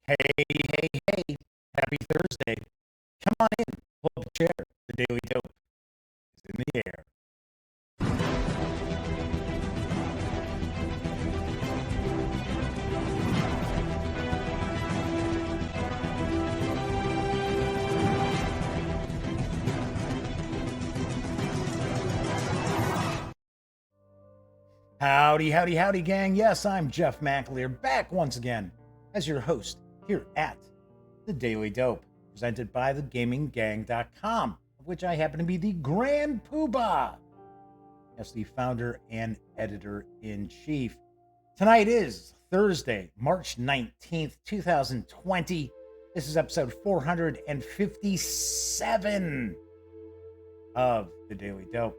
Hey, hey, hey, happy Thursday. Come on in, pull up a chair. The Daily Dope is in the air. Howdy, howdy, howdy, gang. Yes, I'm Jeff McAleer, back once again as your host here at The Daily Dope, presented by thegaminggang.com, of which I happen to be the Grand Poobah, as the founder and editor-in-chief. Tonight is Thursday, March 19th, 2020. This is episode 457 of The Daily Dope.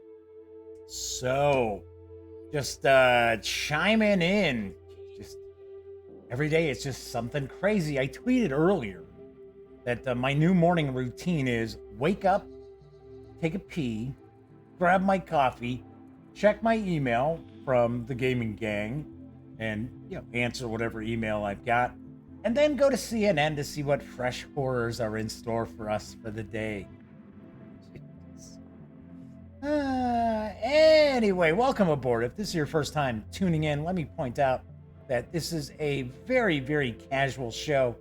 So, just chiming in. Just every day, it's just something crazy. I tweeted earlier that my new morning routine is wake up, take a pee, grab my coffee, check my email from the Gaming Gang, and answer whatever email I've got, and then go to CNN to see what fresh horrors are in store for us for the day. Anyway, welcome aboard. If this is your first time tuning in, let me point out that this is a very, very casual show.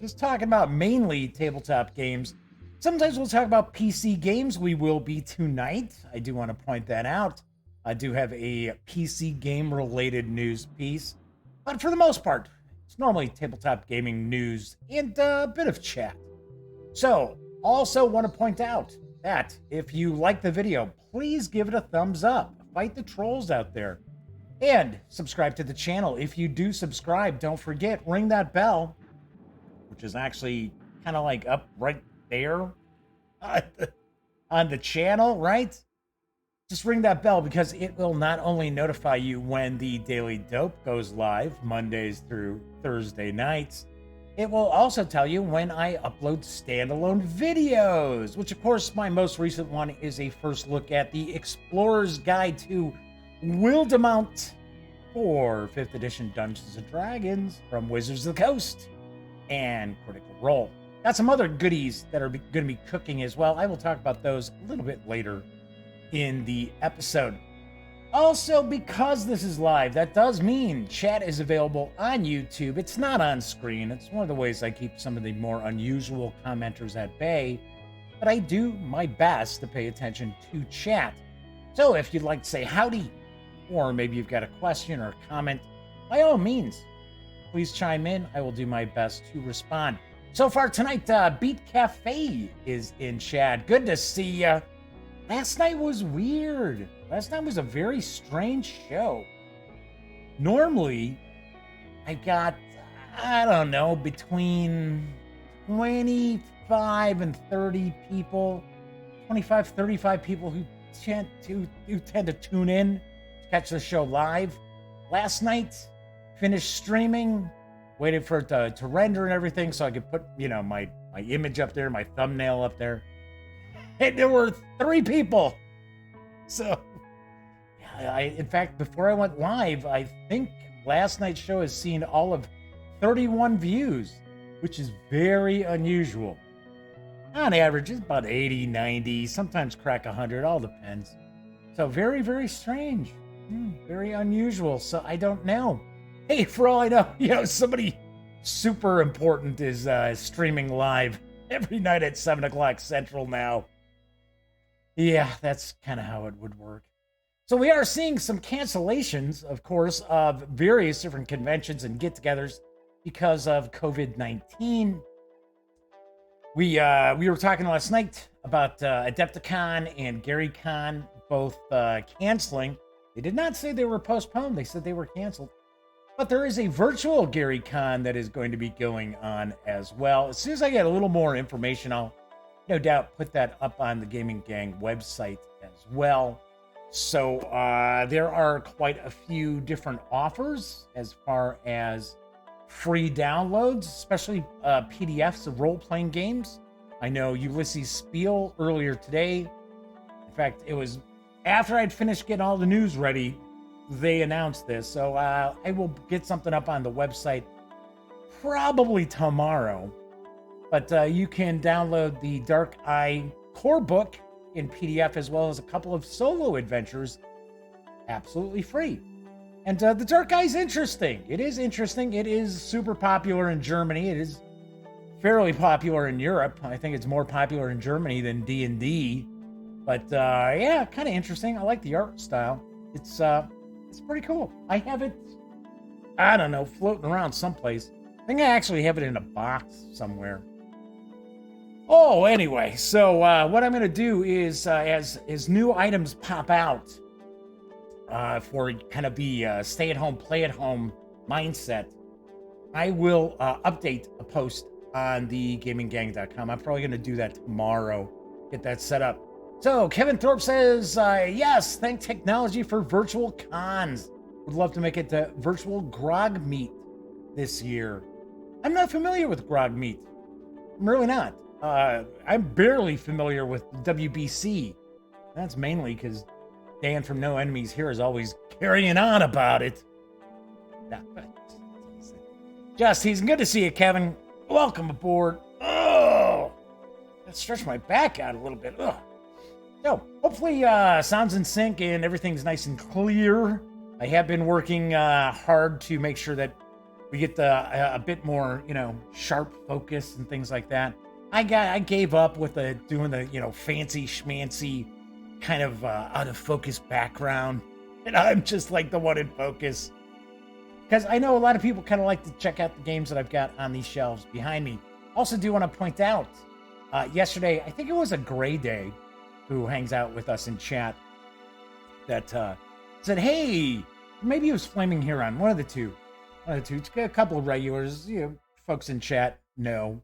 Just talking about mainly tabletop games. Sometimes we'll talk about PC games. We will be tonight. I do want to point that out. I do have a PC game related news piece, but for the most part, it's normally tabletop gaming news and a bit of chat. So, also want to point out that if you like the video, please give it a thumbs up. Fight the trolls out there. And subscribe to the channel. If you do subscribe, don't forget, ring that bell, which is actually kind of like up right there on the channel, right? Just ring that bell because it will not only notify you when the Daily Dope goes live, Mondays through Thursday nights, it will also tell you when I upload standalone videos, which of course my most recent one is a first look at the Explorer's Guide to Wildemount for 5th edition Dungeons & Dragons from Wizards of the Coast and Critical Role. Got some other goodies that are going to be cooking as well. I will talk about those a little bit later in the episode. Also, because this is live, that does mean chat is available on YouTube. It's not on screen. It's one of the ways I keep some of the more unusual commenters at bay, but I do my best to pay attention to chat. So if you'd like to say howdy, or maybe you've got a question or a comment, by all means, please chime in. I will do my best to respond. So far tonight, Beat Cafe is in chat. Good to see ya. Last night was weird. Last night was a very strange show. Normally, I got, I don't know, between 25 and 30 people, 25, 35 people who tend to tune in to catch the show live. Last night, finished streaming, waited for it to render and everything so I could put, my image up there, my thumbnail up there. And there were 3 people. So, in fact, before I went live, I think last night's show has seen all of 31 views, which is very unusual. On average, it's about 80, 90, sometimes crack 100, all depends. So very, very strange. Very unusual. So I don't know. Hey, for all I know, somebody super important is streaming live every night at 7 o'clock Central now. Yeah, that's kind of how it would work. So we are seeing some cancellations, of course, of various different conventions and get-togethers because of COVID-19. We were talking last night about Adepticon and GaryCon both canceling. They did not say they were postponed. They said they were canceled. But there is a virtual GaryCon that is going to be going on as well. As soon as I get a little more information, I'll no doubt put that up on the Gaming Gang website as well. So there are quite a few different offers as far as free downloads, especially PDFs of role-playing games. I know Ulysses Spiel earlier today. In fact, it was after I'd finished getting all the news ready, they announced this. So I will get something up on the website probably tomorrow. But you can download the Dark Eye core book in PDF, as well as a couple of solo adventures, absolutely free. And the Dark Eye is interesting. It is interesting. It is super popular in Germany. It is fairly popular in Europe. I think it's more popular in Germany than D&D. But yeah, kind of interesting. I like the art style. It's pretty cool. I have it, I don't know, floating around someplace. I think I actually have it in a box somewhere. Oh, anyway, so what I'm going to do is, as new items pop out for kind of the stay-at-home, play-at-home mindset, I will update a post on the gaminggang.com. I'm probably going to do that tomorrow, get that set up. So, Kevin Thorpe says, yes, thank technology for virtual cons. Would love to make it to virtual Grog Meet this year. I'm not familiar with Grog Meet. I'm really not. I'm barely familiar with WBC. That's mainly because Dan from No Enemies Here is always carrying on about it. Just, he's good to see you, Kevin. Welcome aboard. Oh, that stretched my back out a little bit. Ugh. So, hopefully, sound's in sync and everything's nice and clear. I have been working hard to make sure that we get a bit more, sharp focus and things like that. I gave up with doing the, fancy schmancy kind of out of focus background. And I'm just like the one in focus. Because I know a lot of people kind of like to check out the games that I've got on these shelves behind me. Also do want to point out, yesterday, I think it was a Gray Day, who hangs out with us in chat, that said, hey, maybe it was Flaming Huron, one of the two. A couple of regulars, folks in chat know.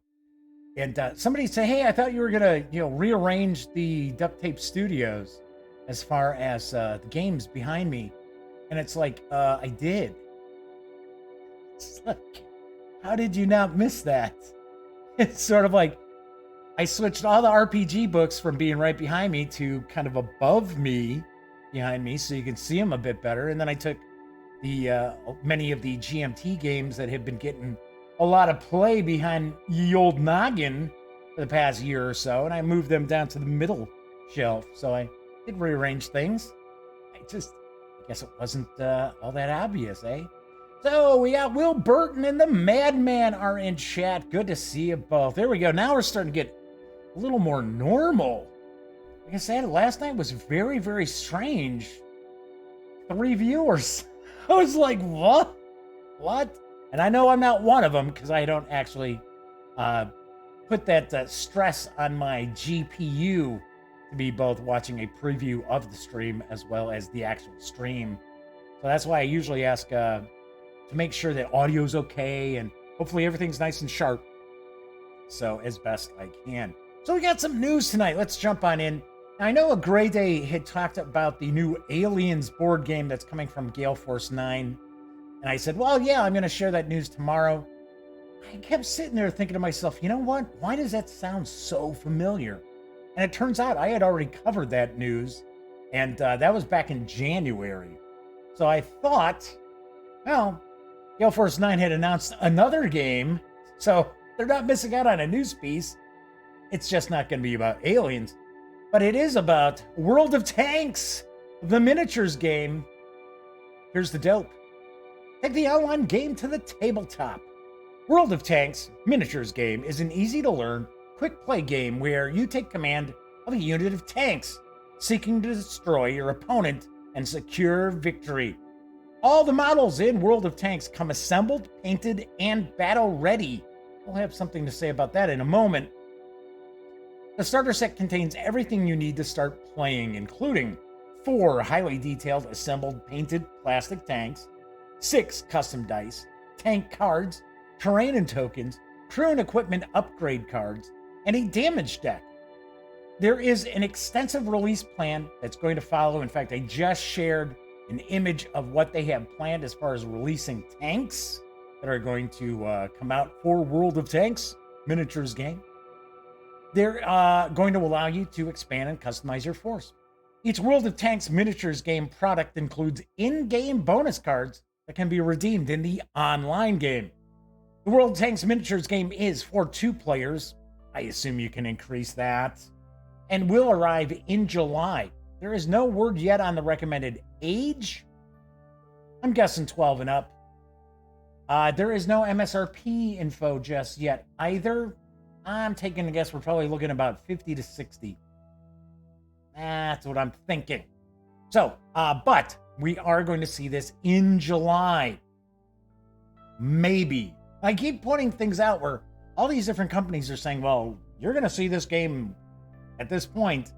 And somebody said, hey, I thought you were going to, rearrange the Duct Tape Studios as far as the games behind me. And it's like, I did. It's like, how did you not miss that? It's sort of like, I switched all the RPG books from being right behind me to kind of above me, behind me, so you can see them a bit better. And then I took the many of the GMT games that have been getting a lot of play behind ye old noggin for the past year or so, and I moved them down to the middle shelf. So I did rearrange things. I guess it wasn't all that obvious, eh? So we got Will Burton and the Madman are in chat. Good to see you both. There we go. Now we're starting to get a little more normal. Like I said, last night was very, very strange. 3 viewers. I was like, what? What? And I know I'm not one of them because I don't actually put that stress on my GPU to be both watching a preview of the stream as well as the actual stream. So that's why I usually ask to make sure that audio's okay and hopefully everything's nice and sharp. So as best I can. So we got some news tonight. Let's jump on in. I know a Gray Day had talked about the new Aliens board game that's coming from Gale Force 9. And I said, well, yeah, I'm going to share that news tomorrow. I kept sitting there thinking to myself, you know what? Why does that sound so familiar? And it turns out I had already covered that news. And that was back in January. So I thought, well, Gale Force 9 had announced another game. So they're not missing out on a news piece. It's just not going to be about aliens. But it is about World of Tanks, the miniatures game. Here's the dope. Take the online game to the tabletop. World of Tanks miniatures game is an easy-to-learn, quick-play game where you take command of a unit of tanks, seeking to destroy your opponent and secure victory. All the models in World of Tanks come assembled, painted, and battle-ready. We'll have something to say about that in a moment. The starter set contains everything you need to start playing, including 4 highly detailed, assembled, painted plastic tanks, 6 custom dice, tank cards, terrain and tokens, crew and equipment upgrade cards, and a damage deck. There is an extensive release plan that's going to follow. In fact, I just shared an image of what they have planned as far as releasing tanks that are going to come out for World of Tanks miniatures game. They're going to allow you to expand and customize your force. Each World of Tanks miniatures game product includes in-game bonus cards that can be redeemed in the online game. The World of Tanks Miniatures game is for 2 players. I assume you can increase that. And will arrive in July. There is no word yet on the recommended age. I'm guessing 12 and up. There is no MSRP info just yet either. I'm taking a guess we're probably looking about 50 to 60. That's what I'm thinking. So, but we are going to see this in July. Maybe. I keep pointing things out where all these different companies are saying, well, you're going to see this game at this point.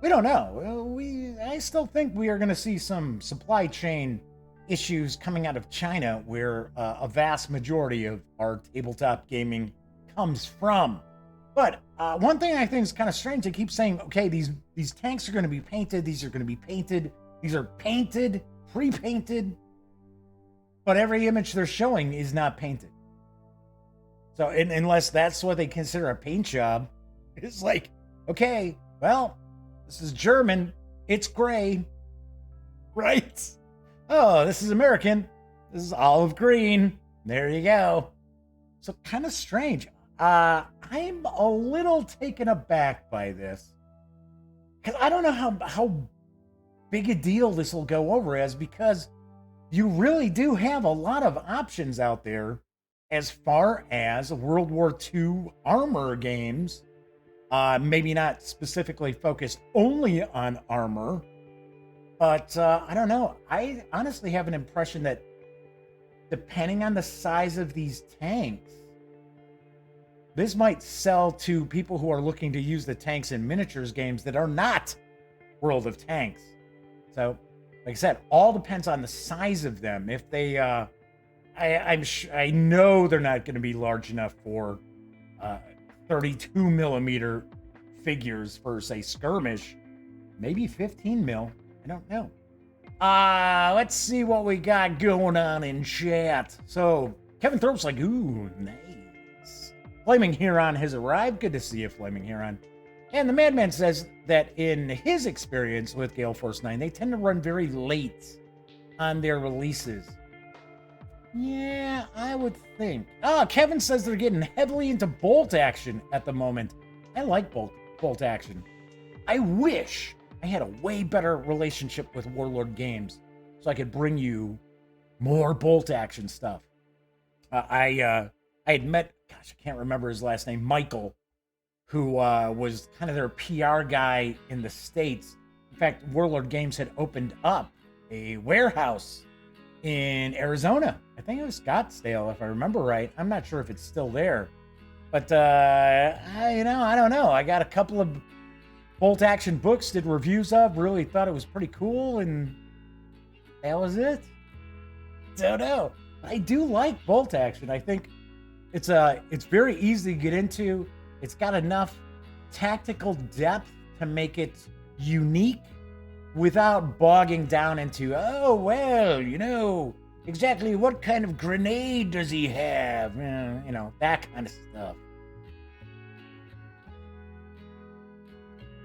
We don't know. I still think we are going to see some supply chain issues coming out of China, where a vast majority of our tabletop gaming comes from. But one thing I think is kind of strange, they keep saying, okay, these tanks are going to be painted, these are going to be painted, these are painted, pre-painted, but every image they're showing is not painted. So unless that's what they consider a paint job, it's like, okay, well, this is German, it's gray, right? Oh, this is American, this is olive green, there you go. So kind of strange. I'm a little taken aback by this, because I don't know how big a deal this will go over as, because you really do have a lot of options out there as far as World War II armor games. Maybe not specifically focused only on armor, but I don't know. I honestly have an impression that depending on the size of these tanks, this might sell to people who are looking to use the tanks in miniatures games that are not World of Tanks. So, like I said, all depends on the size of them. If they, I know they're not going to be large enough for 32 millimeter figures for, say, skirmish. Maybe 15 mil. I don't know. Let's see what we got going on in chat. So, Kevin Thorpe's like, ooh, nice. Flaming Huron has arrived. Good to see you, Flaming Huron. And the Madman says that in his experience with Gale Force 9, they tend to run very late on their releases. Yeah, I would think. Kevin says they're getting heavily into bolt action at the moment. I like bolt action. I wish I had a way better relationship with Warlord Games so I could bring you more bolt action stuff. I had met, gosh, I can't remember his last name, Michael, who was kind of their PR guy in the States. In fact, Warlord Games had opened up a warehouse in Arizona. I think it was Scottsdale, if I remember right. I'm not sure if it's still there. But, I don't know. I got a couple of bolt action books, did reviews of, really thought it was pretty cool, and that was it. Don't know. I do like bolt action. I think it's very easy to get into. It's got enough tactical depth to make it unique without bogging down into, oh, well, exactly what kind of grenade does he have? That kind of stuff.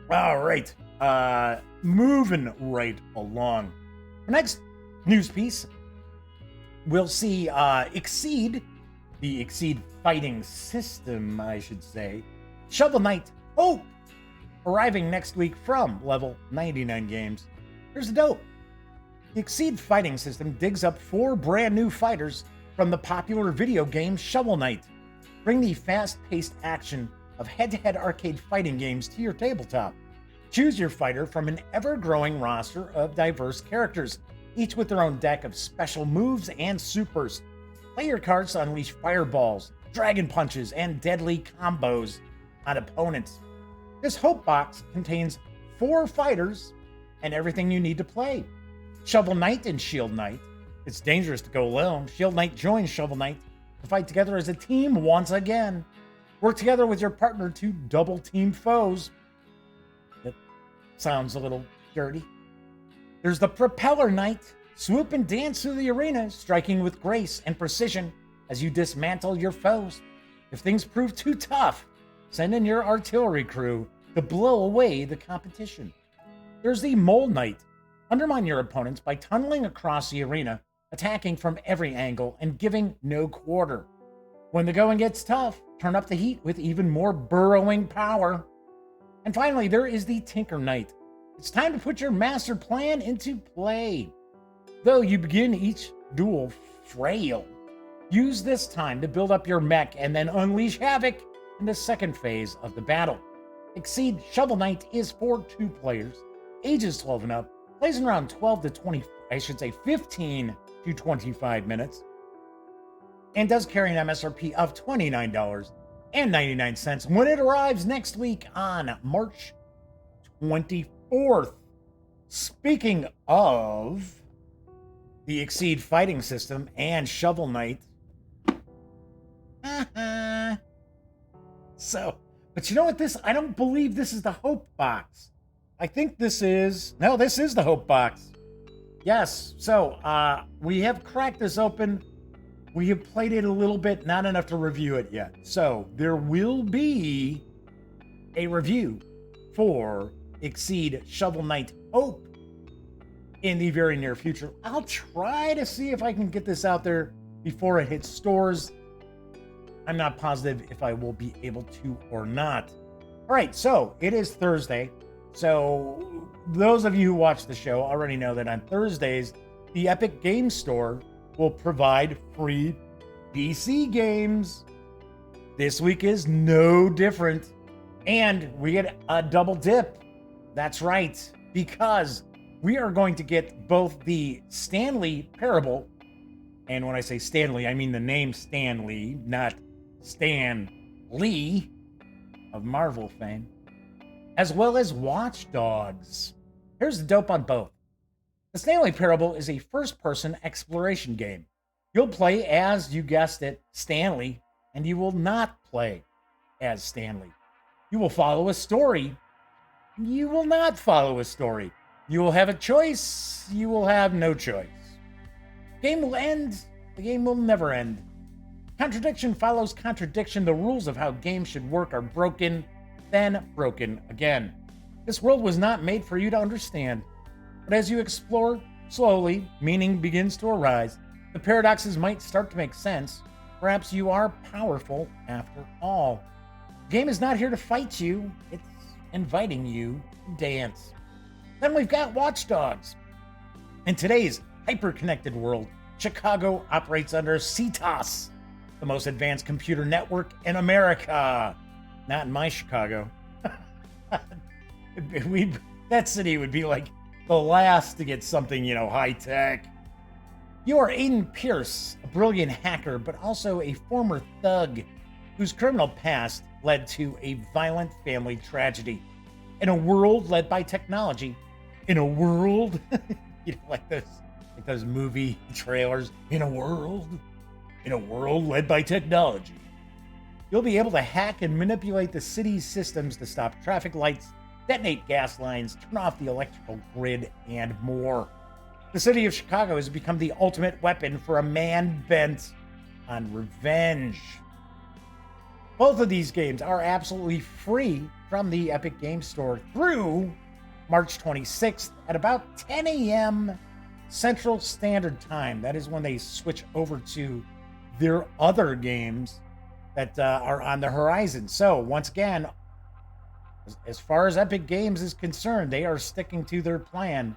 All right. Moving right along. The next news piece, we'll see Exceed, the Exceed fighting system, I should say, Shovel Knight Hope, arriving next week from Level 99 Games. Here's the dope. The Exceed fighting system digs up 4 brand new fighters from the popular video game Shovel Knight. Bring the fast-paced action of head-to-head arcade fighting games to your tabletop. Choose your fighter from an ever-growing roster of diverse characters, each with their own deck of special moves and supers. Play your cards to unleash fireballs, dragon punches, and deadly combos on opponents. This Hope Box contains 4 fighters and everything you need to play. Shovel Knight and Shield Knight. It's dangerous to go alone. Shield Knight joins Shovel Knight to fight together as a team once again. Work together with your partner to double team foes. That sounds a little dirty. There's the Propeller Knight. Swoop and dance through the arena, striking with grace and precision as you dismantle your foes. If things prove too tough, send in your artillery crew to blow away the competition. There's the Mole Knight. Undermine your opponents by tunneling across the arena, attacking from every angle and giving no quarter. When the going gets tough, turn up the heat with even more burrowing power. And finally, there is the Tinker Knight. It's time to put your master plan into play. Though you begin each duel frail, use this time to build up your mech and then unleash havoc in the second phase of the battle. Exceed Shovel Knight is for 2 players, ages 12 and up, plays in around 15 to 25 minutes, and does carry an MSRP of $29.99 when it arrives next week on March 24th. Speaking of the Exceed fighting system and Shovel Knight, but you know what I don't believe this is the Hope Box. I think this is the Hope Box. Yes, so we have cracked this open. We have played it a little bit, not enough to review it yet. So there will be a review for Exceed Shovel Knight Hope in the very near future. I'll try to see if I can get this out there before it hits stores. I'm not positive if I will be able to or not. All right, so it is Thursday. So those of you who watch the show already know that on Thursdays, the Epic Games Store will provide free PC games. This week is no different. And we get a double dip. That's right, because we are going to get both the Stanley Parable, and when I say Stanley, I mean the name Stanley, not Stan Lee of Marvel fame, as well as Watch Dogs. Here's the dope on both. The Stanley Parable is a first-person exploration game. You'll play as, you guessed it, Stanley, and you will not play as Stanley. You will follow a story. You will not follow a story. You will have a choice. You will have no choice. The game will end. The game will never end. Contradiction follows contradiction. The rules of how games should work are broken, then broken again. This world was not made for you to understand. But as you explore, slowly, meaning begins to arise. The paradoxes might start to make sense. Perhaps you are powerful after all. The game is not here to fight you. It's inviting you to dance. Then we've got Watch Dogs. In today's hyper-connected world, Chicago operates under CTOS, the most advanced computer network in America. Not in my Chicago. That city would be like the last to get something, high-tech. You are Aiden Pierce, a brilliant hacker, but also a former thug whose criminal past led to a violent family tragedy. In a world led by technology, in a world, like those movie trailers, in a world led by technology, you'll be able to hack and manipulate the city's systems to stop traffic lights, detonate gas lines, turn off the electrical grid, and more. The city of Chicago has become the ultimate weapon for a man bent on revenge. Both of these games are absolutely free from the Epic Games Store through March 26th at about 10 a.m. Central Standard Time. That is when they switch over to their other games that are on the horizon. So once again, as far as Epic Games is concerned, they are sticking to their plan.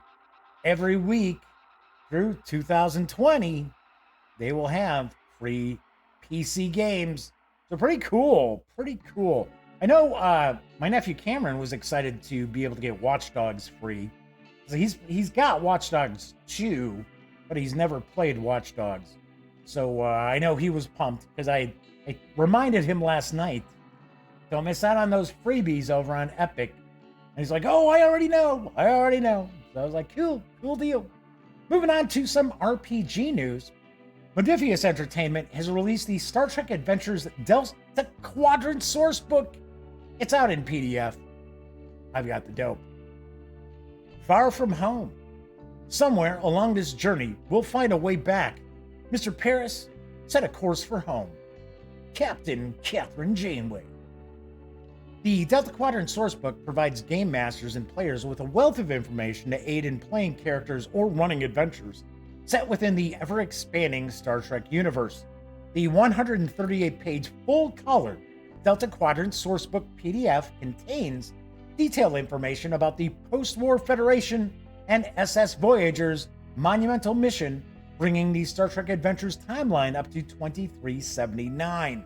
Every week through 2020, they will have free PC games. So pretty cool. I know my nephew Cameron was excited to be able to get Watch Dogs free. So he's got Watch Dogs 2, but he's never played Watch Dogs. So I know he was pumped because I reminded him last night, don't miss out on those freebies over on Epic. And he's like, oh, I already know. So I was like, cool deal. Moving on to some RPG news. Modiphius Entertainment has released the Star Trek Adventures Delta Quadrant Sourcebook. It's out in PDF. I've got the dope. Far from home. Somewhere along this journey, we'll find a way back. Mr. Paris, set a course for home. Captain Catherine Janeway. The Delta Quadrant Sourcebook provides game masters and players with a wealth of information to aid in playing characters or running adventures set within the ever-expanding Star Trek universe. The 138-page full-color Delta Quadrant sourcebook PDF contains detailed information about the post-war Federation and SS Voyager's monumental mission, bringing the Star Trek Adventures timeline up to 2379.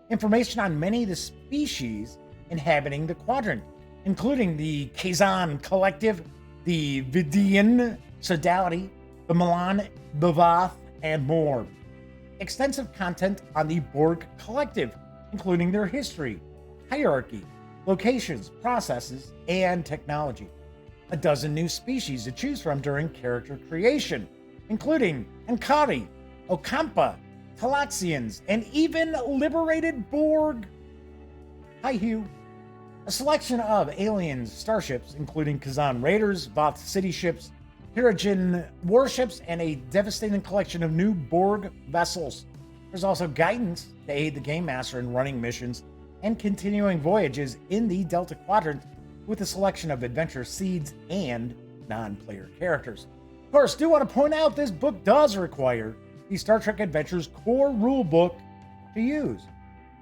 Information on many of the species inhabiting the quadrant, including the Kazan Collective, the Vidian Sodality, the Milan Bavath, and more. Extensive content on the Borg Collective, including their history, hierarchy, locations, processes, and technology. A dozen new species to choose from during character creation, including Ankari, Okampa, Talaxians, and even liberated Borg. Hi, Hugh. A selection of aliens, starships, including Kazan Raiders, Voth City ships, Hirogen warships, and a devastating collection of new Borg vessels. There's also guidance to aid the Game Master in running missions and continuing voyages in the Delta Quadrant, with a selection of adventure seeds and non-player characters. Of course, do want to point out this book does require the Star Trek Adventures core rulebook to use.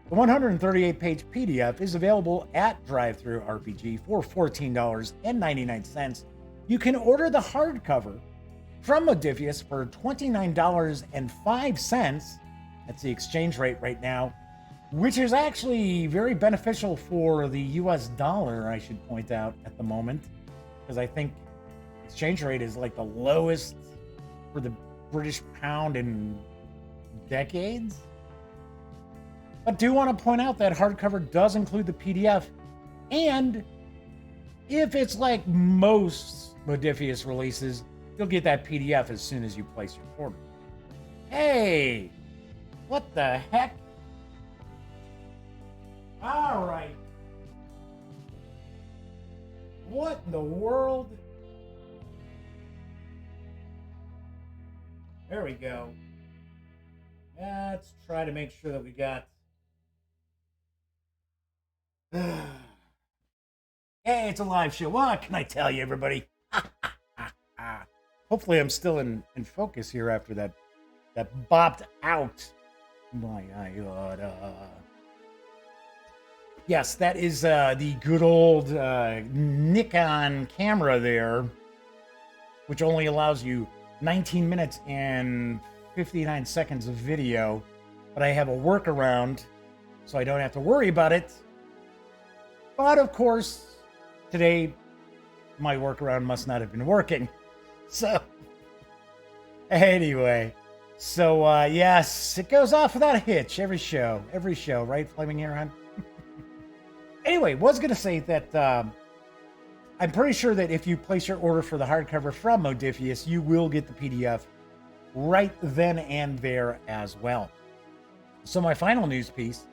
The 138-page PDF is available at Drive-Thru RPG for $14.99. You can order the hardcover from Modiphius for $29.05. That's the exchange rate right now, which is actually very beneficial for the US dollar, I should point out, at the moment, because I think exchange rate is like the lowest for the British pound in decades. But do want to point out that hardcover does include the PDF, and if it's like most Modiphius releases, you'll get that PDF as soon as you place your order. Hey, what the heck? All right. What in the world? There we go. Let's try to make sure that we got... Hey, it's a live show. What can I tell you, everybody? Hopefully I'm still in focus here after that bopped out. My iota. Yes, that is the good old Nikon camera there, which only allows you 19 minutes and 59 seconds of video. But I have a workaround, so I don't have to worry about it. But of course, today my workaround must not have been working. So, anyway. So, yes, it goes off without a hitch every show, right, Flaming Airhead? Anyway, was going to say that I'm pretty sure that if you place your order for the hardcover from Modiphius, you will get the PDF right then and there as well. So my final news piece,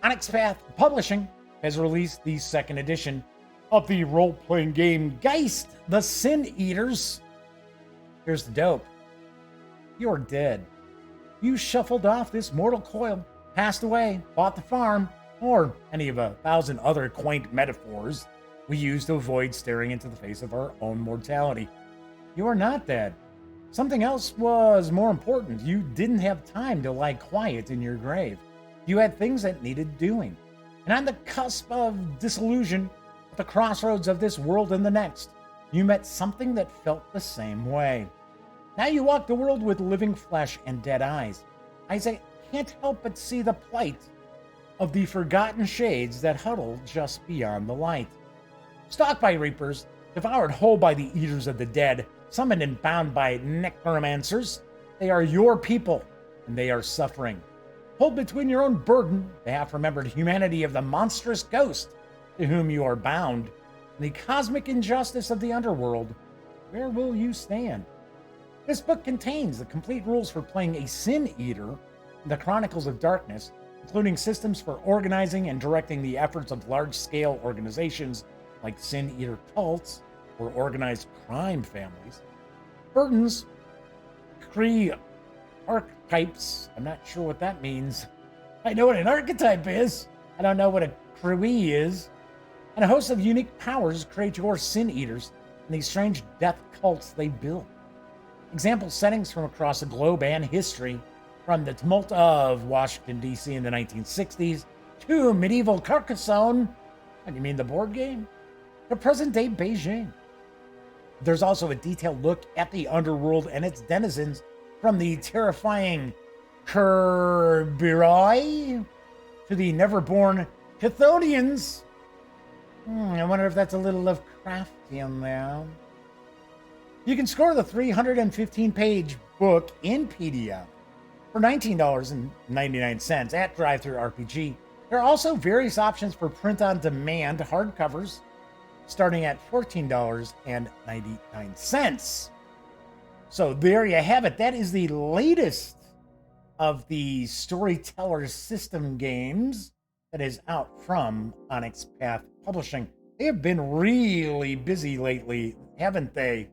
Onyx Path Publishing has released the second edition of the role-playing game Geist, the Sin Eaters. Here's the dope. You're dead. You shuffled off this mortal coil, passed away, bought the farm, or any of 1,000 other quaint metaphors we use to avoid staring into the face of our own mortality. You are not dead. Something else was more important. You didn't have time to lie quiet in your grave. You had things that needed doing. And on the cusp of disillusion, at the crossroads of this world and the next, you met something that felt the same way. Now you walk the world with living flesh and dead eyes. I can't help but see the plight of the forgotten shades that huddle just beyond the light. Stalked by reapers, devoured whole by the eaters of the dead, summoned and bound by necromancers, they are your people, and they are suffering. Pulled between your own burden, the half-remembered humanity of the monstrous ghost to whom you are bound, and the cosmic injustice of the underworld, where will you stand? This book contains the complete rules for playing a Sin Eater, the Chronicles of Darkness, including systems for organizing and directing the efforts of large-scale organizations like Sin Eater cults or organized crime families. Burdens, Cree archetypes, I'm not sure what that means. I know what an archetype is. I don't know what a Cree is. And a host of unique powers create your Sin Eaters and these strange death cults they build. Example settings from across the globe and history From the tumult of Washington, D.C. in the 1960s to medieval Carcassonne, and you mean the board game, to present-day Beijing. There's also a detailed look at the underworld and its denizens, from the terrifying Kerberos to the never-born Chthonians. I wonder if that's a little Lovecraftian there. You can score the 315-page book in PDF for $19.99 at DriveThruRPG. There are also various options for print-on-demand hardcovers, starting at $14.99. So there you have it. That is the latest of the Storyteller system games that is out from Onyx Path Publishing. They have been really busy lately, haven't they?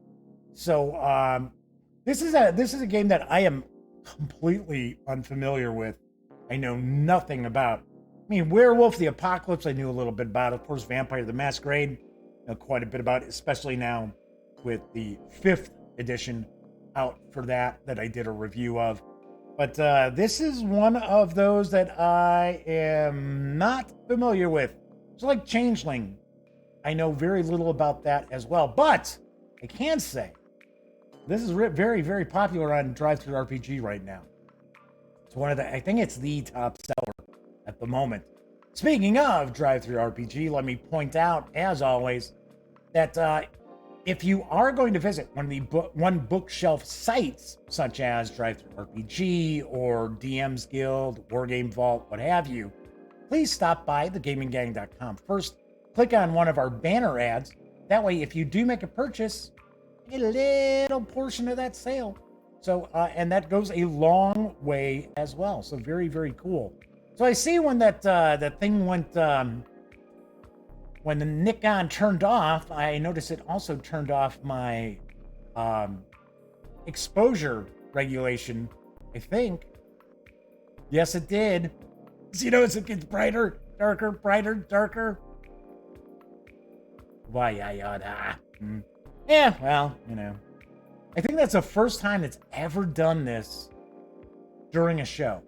So this is a game that I am completely unfamiliar with. I know nothing about. I mean, Werewolf the Apocalypse, I knew a little bit about. Of course, Vampire the Masquerade, I know quite a bit about, especially now with the 5th edition out for that I did a review of. But this is one of those that I am not familiar with. It's like Changeling. I know very little about that as well. But I can say this is very, very popular on DriveThruRPG right now. It's one of the, I think it's the top seller at the moment. Speaking of DriveThruRPG, let me point out, as always, that if you are going to visit one of the one bookshelf sites, such as DriveThruRPG or DM's Guild, Wargame Vault, what have you, please stop by thegaminggang.com. First, click on one of our banner ads. That way, if you do make a purchase, you get a little portion of that sale. So, and that goes a long way as well. So very, very cool. So I see when that thing went, when the Nikon turned off, I noticed it also turned off my exposure regulation, I think. Yes, it did. So you notice it gets brighter, darker, brighter, darker. Why, yeah. Yeah, well, you know. I think that's the first time it's ever done this during a show.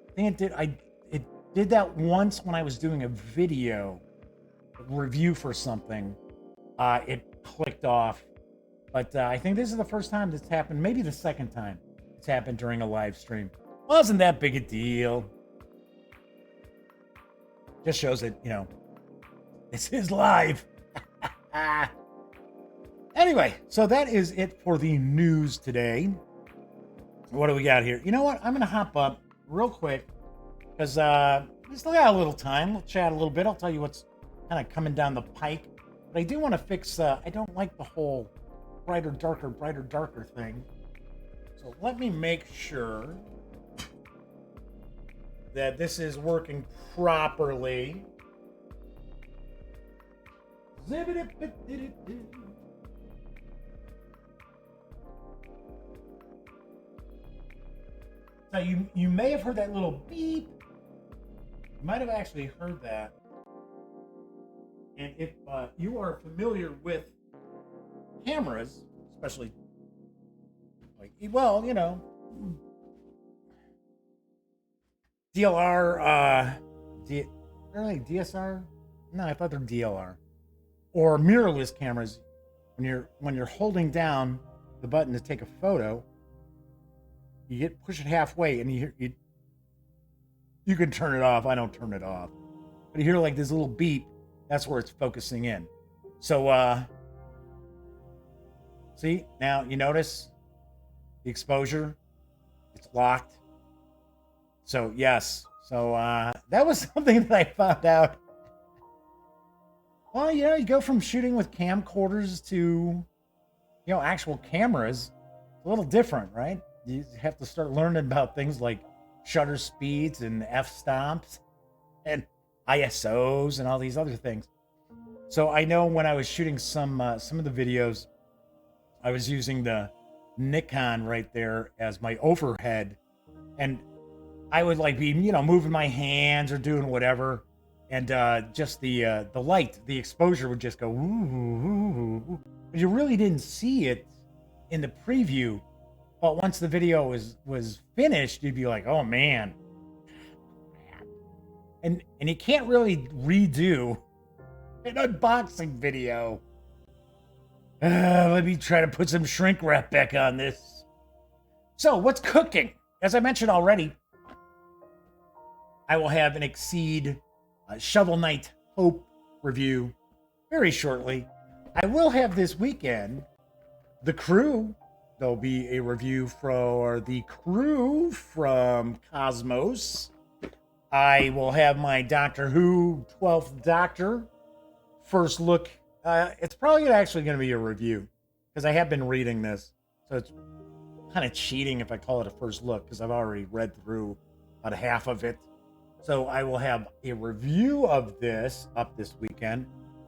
I think it did that once when I was doing a video review for something. It clicked off. But I think this is the first time that's happened, maybe the second time it's happened during a live stream. Wasn't that big a deal. Just shows that, you know, this is live. Anyway, so that is it for the news today. What do we got here? You know what? I'm going to hop up real quick because we still got a little time. We'll chat a little bit. I'll tell you what's kind of coming down the pike. But I do want to fix, I don't like the whole brighter, darker thing. So let me make sure that this is working properly. Now, you may have heard that little beep. You might have actually heard that. And if you are familiar with cameras, especially, like, well, you know, DLR, really DSR? No, I thought they're DLR. Or mirrorless cameras, when you're holding down the button to take a photo, you push it halfway, and you can turn it off. I don't turn it off, but you hear like this little beep. That's where it's focusing in. So, see, now you notice the exposure. It's locked. So yes. So that was something that I found out. Well, you go from shooting with camcorders to, actual cameras. It's a little different, right? You have to start learning about things like shutter speeds and f-stomps and ISOs and all these other things. So I know when I was shooting some of the videos, I was using the Nikon right there as my overhead, and I would be moving my hands or doing whatever, and just the light, the exposure would just go ooh, but you really didn't see it in the preview But once the video was finished, you'd be like, oh man. And you can't really redo an unboxing video. Let me try to put some shrink wrap back on this. So, what's cooking? As I mentioned already, I will have an Exceed Shovel Knight Hope review very shortly. I will have this weekend The Crew. There'll be a review for The Crew from Cosmos. I will have my Doctor Who 12th Doctor first look. It's probably actually going to be a review because I have been reading this. So it's kind of cheating if I call it a first look because I've already read through about half of it. So I will have a review of this up this weekend.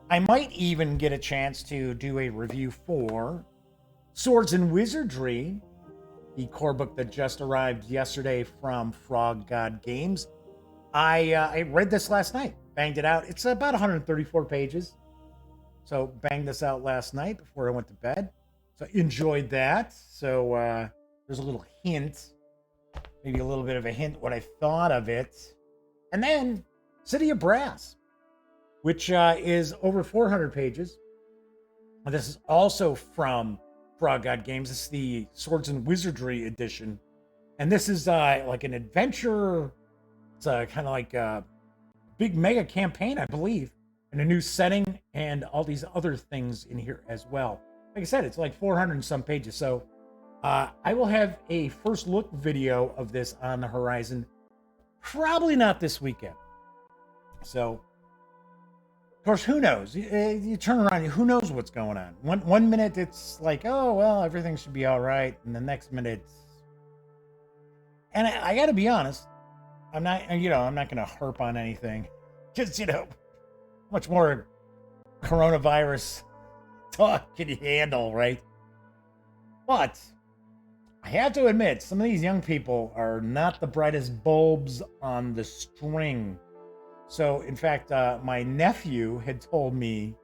I might even get a chance to do a review for Swords and Wizardry, the core book that just arrived yesterday from Frog God Games. I read this last night, banged it out. It's about 134 pages. So banged this out last night before I went to bed. So enjoyed that. So there's a little hint, maybe a little bit of a hint what I thought of it. And then City of Brass, which is over 400 pages. And this is also from Frog God Games. This is the Swords and Wizardry edition. And this is like an adventure. It's kind of like a big mega campaign, I believe, and a new setting and all these other things in here as well. Like I said, it's like 400 and some pages. So I will have a first look video of this on the horizon. Probably not this weekend. So, of course, who knows? You turn around, who knows what's going on? One minute it's like, oh, well, everything should be all right. And the next minute, and I got to be honest, I'm not going to harp on anything. Just, much more coronavirus talk can you handle, right? But I have to admit, some of these young people are not the brightest bulbs on the string. So, in fact, my nephew had told me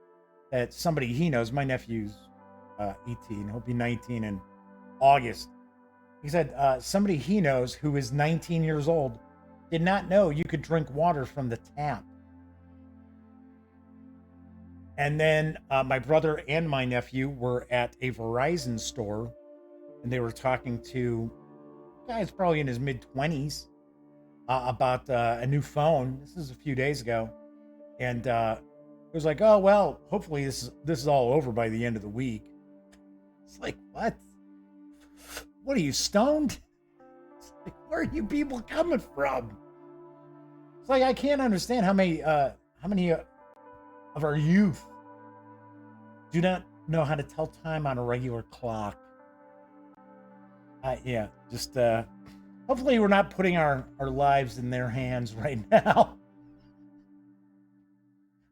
that somebody he knows, my nephew's 18, he'll be 19 in August. He said somebody he knows who is 19 years old did not know you could drink water from the tap. And then my brother and my nephew were at a Verizon store, and they were talking to a guy who's probably in his mid-20s about a new phone. This is a few days ago. And it was like, oh, well, hopefully this is all over by the end of the week. It's like, what? What are you, stoned? It's like, where are you people coming from? It's like, I can't understand how many of our youth do not know how to tell time on a regular clock. Yeah, just hopefully we're not putting our lives in their hands right now.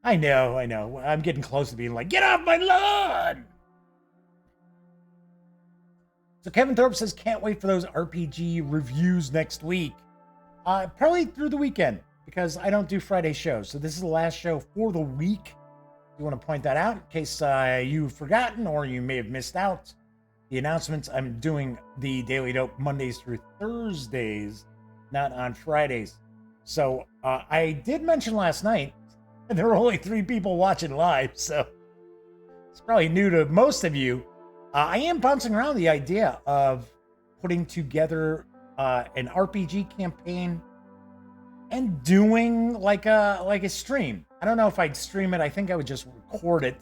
I know. I'm getting close to being like, get off my lawn! So Kevin Thorpe says, can't wait for those RPG reviews next week. Probably through the weekend, because I don't do Friday shows. So this is the last show for the week. You want to point that out in case you've forgotten or you may have missed out. The announcements, I'm doing the Daily Dope Mondays through Thursdays, not on Fridays. So I did mention last night, and there were only 3 people watching live, so it's probably new to most of you. I am bouncing around the idea of putting together an RPG campaign and doing like a stream. I don't know if I'd stream it. I think I would just record it,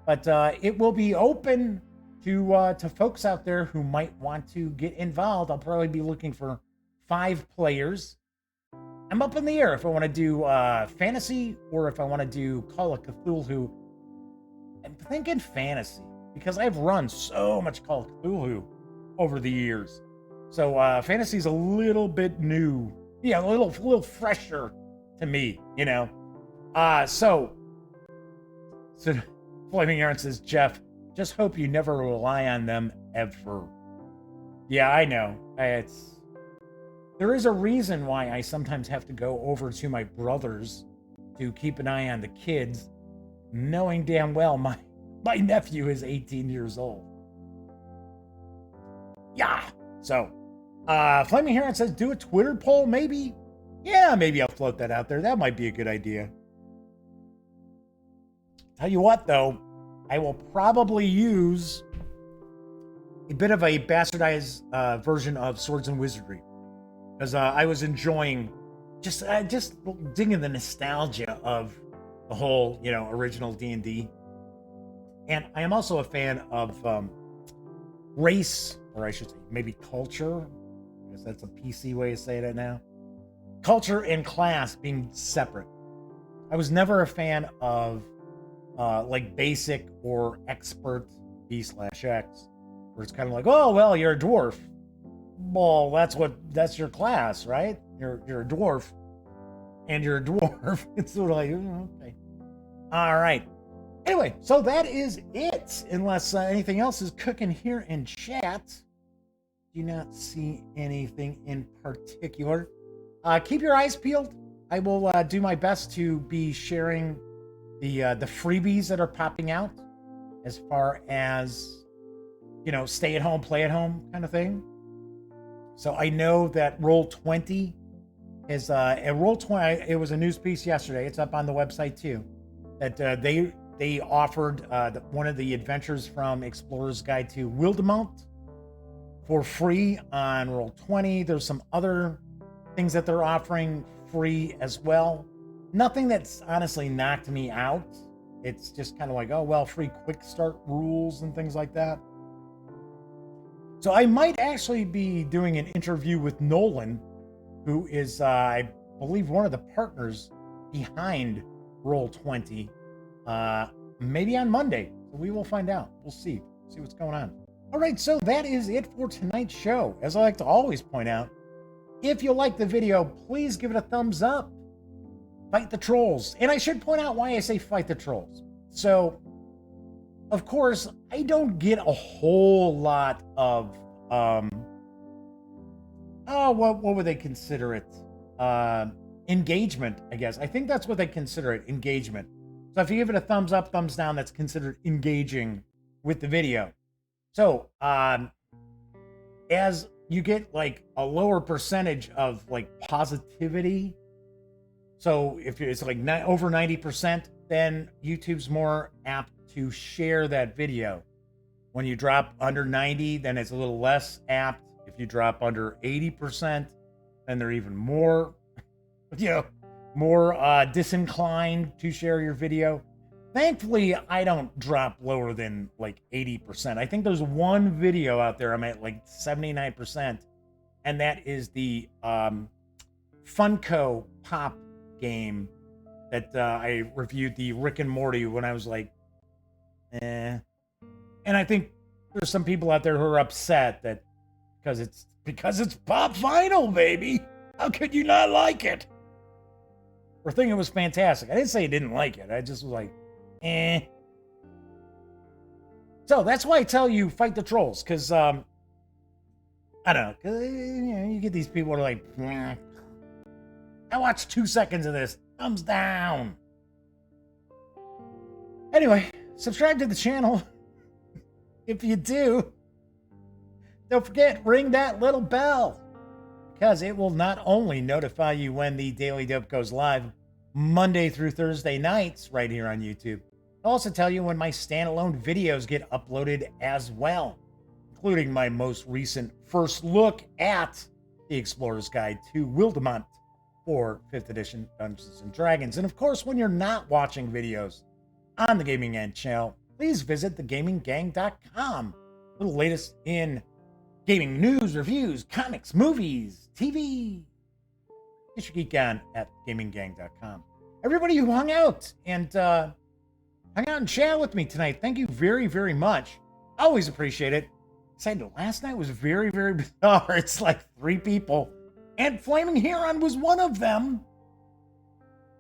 but it will be open to folks out there who might want to get involved. I'll probably be looking for 5 players. I'm up in the air if I want to do fantasy or if I want to do Call of Cthulhu. I'm thinking fantasy because I've run so much Call of Cthulhu over the years. So fantasy's a little bit new. Yeah, a little fresher to me, So Flaming Aaron says, Jeff, just hope you never rely on them ever. Yeah, I know. There is a reason why I sometimes have to go over to my brother's to keep an eye on the kids, knowing damn well my nephew is 18 years old. Yeah, So, Flaming Heron says, do a Twitter poll, maybe? Yeah, maybe I'll float that out there. That might be a good idea. Tell you what, though, I will probably use a bit of a bastardized version of Swords and Wizardry, because I was enjoying just digging the nostalgia of the whole, original D&D. And I am also a fan of race, or I should say maybe culture. I guess that's a PC way of saying it now. Culture and class being separate. I was never a fan of like basic or expert B/X, where it's kind of like, oh, well, you're a dwarf. Well, that's your class, right? You're a dwarf, and you're a dwarf. It's sort of like, okay. All right. Anyway, so that is it. Unless anything else is cooking here in chat. Do not see anything in particular. Keep your eyes peeled. I will do my best to be sharing the freebies that are popping out, as far as, stay at home, play at home kind of thing. So I know that Roll20 is Roll20. It was a news piece yesterday. It's up on the website too. That they offered one of the adventures from Explorer's Guide to Wildemount for free on Roll20. There's some other things that they're offering free as well. Nothing that's honestly knocked me out. It's just kind of like, oh, well, free quick start rules and things like that. So I might actually be doing an interview with Nolan, who is, I believe, one of the partners behind Roll20, maybe on Monday. So we will find out. We'll see what's going on. All right, so that is it for tonight's show. As I like to always point out, if you like the video, please give it a thumbs up. Fight the trolls. And I should point out why I say fight the trolls. So, of course, I don't get a whole lot of, what would they consider it? Engagement, I guess. I think that's what they consider it, engagement. So if you give it a thumbs up, thumbs down, that's considered engaging with the video. So, as you get like a lower percentage of like positivity, so if it's like over 90%, then YouTube's more apt to share that video. When you drop under 90, then it's a little less apt. If you drop under 80%, then they're even more, more disinclined to share your video. Thankfully, I don't drop lower than like 80%. I think there's one video out there I'm at like 79%, and that is the Funko Pop game that I reviewed, the Rick and Morty, when I was like, And I think there's some people out there who are upset that because it's Pop Vinyl, baby. How could you not like it? Or think it was fantastic. I didn't say I didn't like it. I just was like, So that's why I tell you fight the trolls, because I don't know, cause, you get these people who are like, I watched 2 seconds of this, thumbs down. Anyway, subscribe to the channel. If you do, don't forget, ring that little bell, because it will not only notify you when the Daily Dope goes live Monday through Thursday nights right here on YouTube, I'll also tell you when my standalone videos get uploaded as well, including my most recent first look at the Explorer's Guide to Wildemount for 5th edition Dungeons & Dragons. And of course, when you're not watching videos on the Gaming Gang channel, please visit thegaminggang.com for the latest in gaming news, reviews, comics, movies, TV. Get your geek on at gaminggang.com. Everybody who hung out and chat with me tonight, thank you very, very much. Always appreciate it. Last night was very, very bizarre. It's like 3 people, and Flaming Heron was one of them.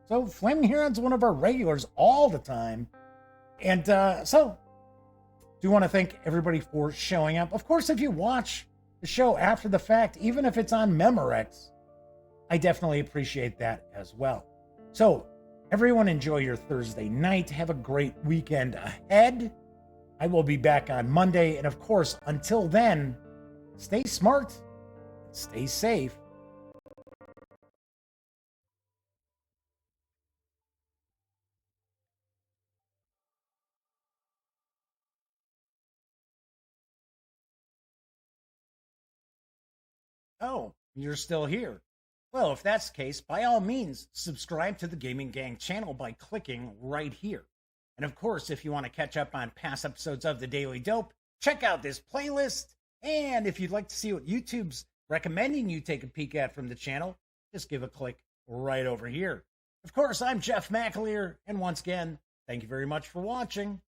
So Flaming Heron's one of our regulars all the time. And so, do want to thank everybody for showing up. Of course, if you watch the show after the fact, even if it's on Memorex, I definitely appreciate that as well. So, everyone enjoy your Thursday night. Have a great weekend ahead. I will be back on Monday. And of course, until then, stay smart, stay safe. Oh, you're still here. Well, if that's the case, by all means, subscribe to the Gaming Gang channel by clicking right here. And of course, if you want to catch up on past episodes of The Daily Dope, check out this playlist. And if you'd like to see what YouTube's recommending you take a peek at from the channel, just give a click right over here. Of course, I'm Jeff McAleer, and once again, thank you very much for watching.